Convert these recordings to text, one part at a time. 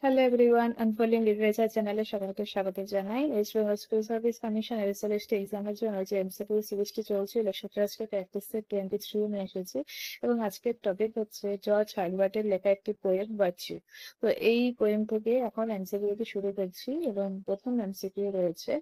Hello everyone, unfolding literature চ্যানেলে সবাইকে স্বাগত জানাই। West Bengal school service commission SLST এক্সামের জন্য যে এমসিকিউ সিরিজটি চলছিল সেটা আজকে প্র্যাকটিসে 23 নিয়ে এসেছি এবং আজকের টপিক হচ্ছে জর্জ হার্বার্টের লেখা একটি পোয়েম ভার্চু। তো এই পোয়েম থেকে এখন এমসিকিউটি শুরু করছি এবং প্রথম এমসিকিউ রয়েছে,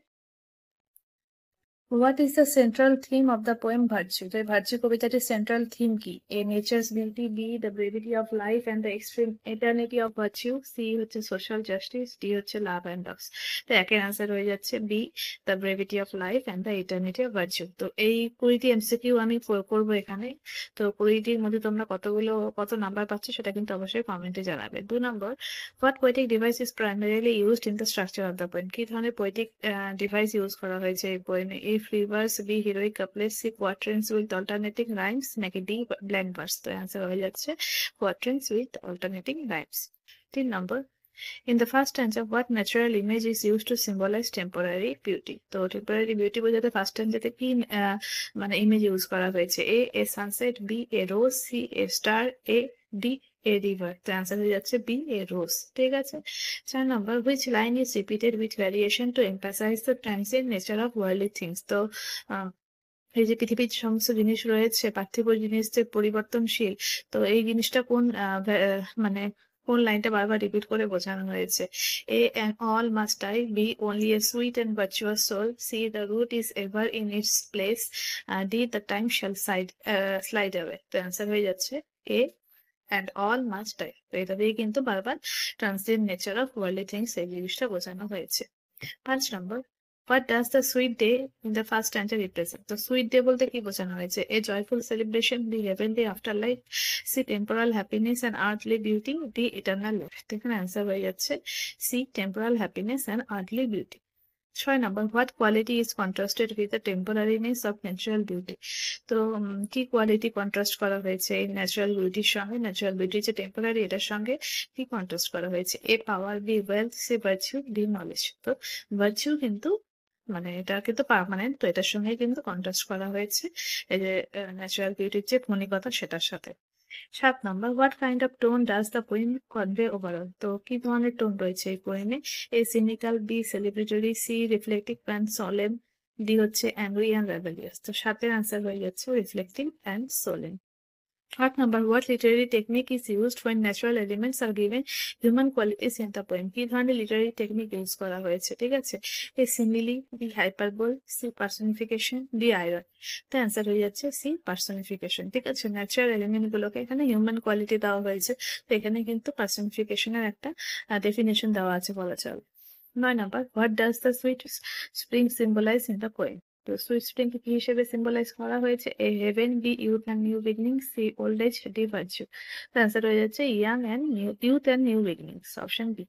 what is the central theme of the poem virtue? তো এই ভার্চু কবিতাটির সেন্ট্রাল থিম কি? A nature's beauty, B the brevity of life and the extreme eternity of virtue, C হচ্ছে সোশ্যাল জাস্টিস, ডি হচ্ছে love and loss. তো একের answer হয়ে যাচ্ছে B the brevity of life and the eternity of virtue. তো এই 20টি MCQ আমি করবো এখানে। তো 20টির মধ্যে তোমরা কত নাম্বার পাচ্ছ সেটা কিন্তু অবশ্যই কমেন্টে জানাবে। 2 number, what poetic device is primarily used in the structure of the poem? কি ধরনের পোয়েটিক ডিভাইস ইউজ করা হয়েছে এই পোয়েমে? A free verse, B heroic couplet, C quatrains with alternating rhymes, নাকি ডি ব্ল্যাঙ্ক ভার্স? তো অ্যান্সার হয়ে যাচ্ছে quatrains with alternating rhymes. 3 number, in the first stanza, what natural image is used to symbolize temporary beauty? তো temporary beauty বোঝাতে first স্ট্যান্জাতে কি মানে image use করা হয়েছে? A sunset, B a rose, C a star, a D a river? তো answer হয়ে যাচ্ছে বি এ রোজ। ঠিক আছে। 4 নম্বর, which line is repeated with variation to emphasize the transient nature of worldly things? তো এই যে পৃথিবীর সমস্ত জিনিস রয়েছে, পার্থিব জিনিস যে পরিবর্তনশীল, তো এই জিনিসটা মানে কোন লাইনটা বারবার রিপিট করে বোঝানো হয়েছে? A and all must die, B only a sweet and virtuous soul, C the root is ever in its place, D the time shall slide away? তো অ্যান্সার হয়ে যাচ্ছে এ and all must die। তো এটা দিয়ে কিন্তু বারবার transient nature of worldly things এই জিনিসটা বোঝানো হয়েছে। 5 number, what does the sweet day in the first standard represent? তো সুইট ডে বলতে কি বোঝানো হয়েছে? A joyful celebration, B heavenly after life, C temporal happiness and earthly beauty, D eternal life? তো এখানে অ্যান্সার হয়ে যাচ্ছে C temporal happiness and earthly beauty. 6 number, what quality is contrasted with the temporariness of natural beauty? তো কি quality contrast করা হয়েছে এই natural বিউটির সঙ্গে? ন্যাচারাল বিউটি যে টেম্পোরারি, এটার সঙ্গে কি কন্ট্রাস্ট করা হয়েছে? A power, B wealth, C virtue, D knowledge? তো ভার্চু কিন্তু মানে এটা কিন্তু পার্মানেন্ট, তো এটার সঙ্গে কিন্তু কন্ট্রাস্ট করা হয়েছে এই যে ন্যাচারাল বিউটির যে ক্ষণিকতা সেটার সাথে। 7 number, what kind of tone does the poem convey overall? তো কি ধরনের টোন রয়েছে এই পোয়েমে? A cynical, B celebratory, C reflective and solemn, D হচ্ছে অ্যাংরি অ্যান্ড রেবেলিয়াস? তো 7-এর আনসার হয়ে যাচ্ছে reflective and solemn. 8 number, what literary technique is used when natural elements are given human qualities in the poem? কি ধরনের literary technique use করা হয়েছে? ঠিক আছে। A simile, B hyperbole, C personification, D irony? তো answer হয়ে যাচ্ছে C personification. ঠিক আছে। ন্যাচারাল এলিমেন্ট গুলোকে এখানে হিউম্যান কোয়ালিটি দেওয়া হয়েছে, তো এখানে কিন্তু পার্সনিফিকেশনের একটা ডেফিনেশন দেওয়া আছে বলা চলে। 9 number, what does the sweet spring symbolize in the poem? তো সুইট স্প্রিং কি হিসেবে সিম্বলাইজ করা হয়েছে? A heaven, B youth and new beginning, C old age, D virtue? তো অ্যান্সার হয়ে যাচ্ছে young and new youth and new beginnings, option B.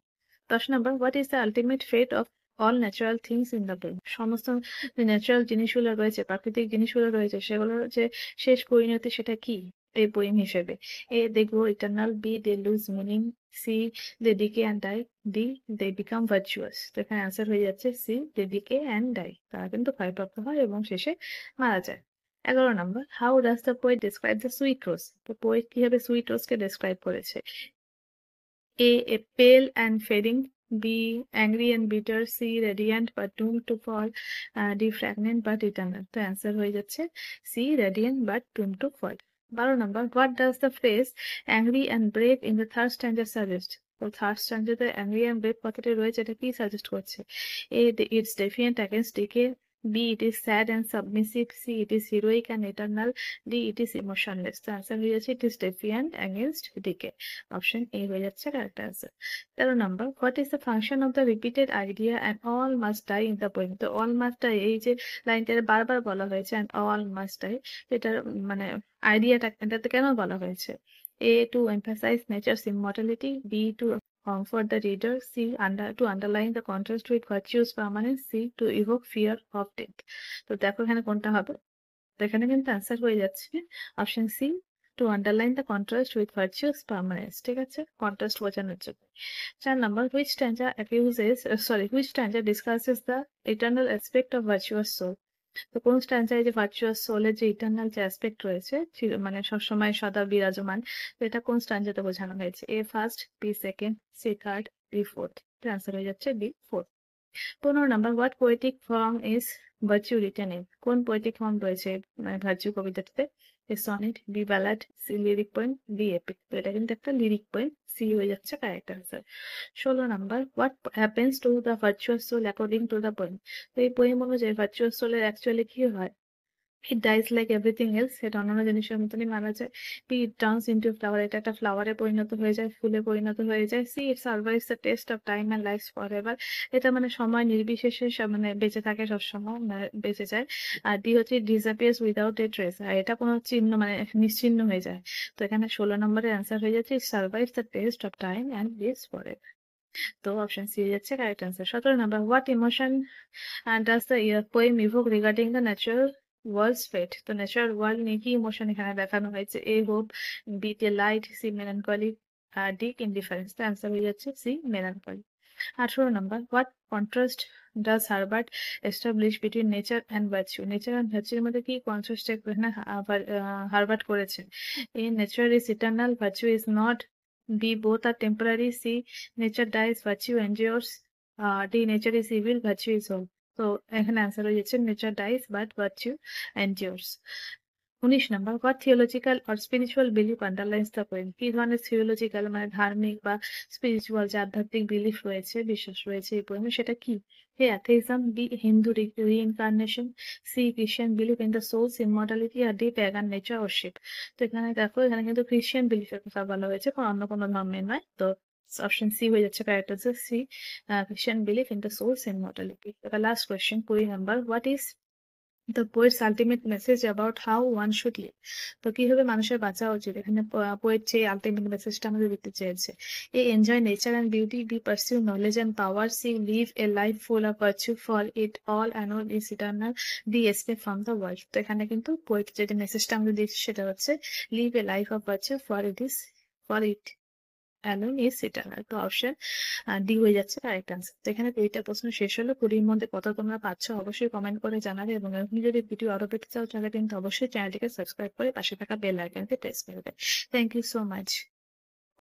10 number, what is the ultimate fate of all natural things in the poem? সমস্ত যে natural জিনিসগুলো রয়েছে, প্রাকৃতিক জিনিসগুলো রয়েছে, সেগুলোর যে শেষ পরিণতি সেটা কি এই পোয়েম হিসেবে? A they grow eternal, B they lose meaning, C they decay and die, D they become virtuous? তো এখানে অ্যান্সার হয়ে যাচ্ছে C they decay and die. তারা কিন্তু ক্ষয়প্রাপ্ত হয় এবং শেষে মারা যায়। 11 number, how does the poet describe the sweet rose? তো পোয়েট কিভাবে সুইট রোজকে ডেসক্রাইব করেছে? A pale and fading, B angry and bitter, C radiant but doomed to fall, D fragrant but eternal? তো অ্যান্সার হয়ে যাচ্ছে C radiant but doomed to fall। 12 number, what does the phrase angry and brave in the third stanza suggest? তো third স্ট্যান্ডাতে angry and brave কথাটি রয়েছে, এটা কি suggest করছে? A it's defiant against decay, B it is sad and submissive, C it is heroic and eternal, D it is emotionless? তো answer হয়ে যাচ্ছে it is defiant against decay, option A হয়ে যাচ্ছে correct answer. 13 number, what is the function of the repeated idea and all must die in the poem? তো all must die এই যে লাইনটা বারবার বলা হয়েছে অ্যান্ড অল মাস্ট ডাই, এটার মানে আইডিয়াটা এটাতে কেন বলা হয়েছে? A to emphasise nature's immortality, B to comfort the reader, C to underline the contrast with virtue's permanence, C to evoke fear of death? তো দেখো এখানে কোনটা হবে। তো এখানে কিন্তু অ্যান্সার হয়ে যাচ্ছে option C, to underline the contrast with virtuous permanence. ঠিক আছে, কন্ট্রাস্ট বোঝানোর জন্য। 4 number, which stanza discusses the eternal aspect of virtuous soul? তো কোন স্ট্যান্সায় যে ভার্চুয়াস সোলের যে ইটারনাল যে অ্যাসপেক্ট রয়েছে মানে সবসময় সদা বিরাজমান, তো এটা কোন স্ট্যান্সাতে বোঝানো হয়েছে? A first, B second, C third, D fourth. Answer হয়ে যাচ্ছে D fourth. 15 number, what poetic form is virtue written in? কোন পোয়েটিক ফর্ম রয়েছে ভার্চু কবিতাটিতে? A sonnet, B ballad, C lyric poem, D epic. তো এটা কিন্তু একটা lyric poem, C হয়ে যাচ্ছে correct answer. 16 number, what happens to the virtuous soul according to the poem? তো এই পোয়েম অনুযায়ী ভার্চুয়াস সোলের অ্যাকচুয়ালি কি হয়? It dies like everything else, সেটা অন্যান্য জিনিসের মতনই মারা যায়। B, it turns into a flower, এটা একটা ফ্লাওয়ারে পরিণত হয়ে যায়, ফুলে পরিণত হয়ে যায়। C, it survives the test of time and lives forever, এটা মানে সময় নির্বিশেষে মানে বেঁচে থাকে সবসময়, মানে বেঁচে যায়। আর D হচ্ছে it disappears without a trace, আর এটা কোনো চিহ্ন মানে নিশ্চিহ্ন হয়ে যায়। তো এখানে 16 নম্বরের অ্যান্সার হয়ে যাচ্ছে it survives the test of time and lives forever। তো অপশন সি হয়ে যাচ্ছে correct answer. 17 number, what emotion does the poem evoke regarding the natural world's fate? তো ন্যাচারাল ওয়ার্ল্ড নিয়ে কি ইমোশন এখানে দেখানো হয়েছে? A hope, B delight, C melancholy, আর ডি ইনডিফারেন্স। তো অ্যান্সার হয়ে যাচ্ছে C melancholy. 18 number, what contrast does Herbert establish between nature and virtue? Nature and ভার্চুর মধ্যে কি কন্ট্রাস্ট এখানে হারবার্ট করেছে? A nature is eternal, virtue is not, B both are temporary, C nature dies, virtue endures, D nature is evil, virtue is whole. তো এখানে answer হয়ে যাচ্ছে nature dies but virtue endures. 19 number, what theological or spiritual belief underlines the poem? কি ধরনের theological মানে ধার্মিক বা spiritual যে আধ্যাত্মিক বিলিফ রয়েছে, বিশ্বাস রয়েছে এই পোয়েমে, সেটা কি? A atheism, B Hindu reincarnation, C খ্রিস্টান belief in the souls immortality, আর ডি প্যাগান নেচার ওরশিপ। তো এখানে দেখো, এখানে কিন্তু খ্রিস্টান বিলিফের কথা বলা হয়েছে, কোনো অন্য কোনো ধর্মের নয়। তো অপশন সি হয়ে যাচ্ছে কারেক্ট আনসার, সি খ্রিস্টান belief in the souls immortality. Last question 20 number, what is the poet's ultimate message about how one should live? তো কিভাবে মানুষের বাঁচা উচিত, এখানে পোয়েট যে আলটিমেট মেসেজটা আমাদের দিতে চেয়েছে। A enjoy nature and beauty, B pursue knowledge and power, C live a life full of virtue for it all অ্যানোল is eternal, D escape from the world. তো এখানে কিন্তু পোয়েট যে মেসেজটা আমাদের দিচ্ছে সেটা হচ্ছে live a life of virtue for it alone is eternal. তো অপশন ডি হয়ে যাচ্ছে কারেক্ট আনসার। তো এখানে 20টা প্রশ্ন শেষ হলো। 20-র মধ্যে কত তোমরা পাচ্ছ অবশ্যই কমেন্ট করে জানাবে, এবং এরকম যদি ভিডিও আরো পেতে চাও তাহলে কিন্তু অবশ্যই চ্যানেলটিকে সাবস্ক্রাইব করে পাশে থাকা বেল আইকনকে প্রেস করবে। Thank you so much.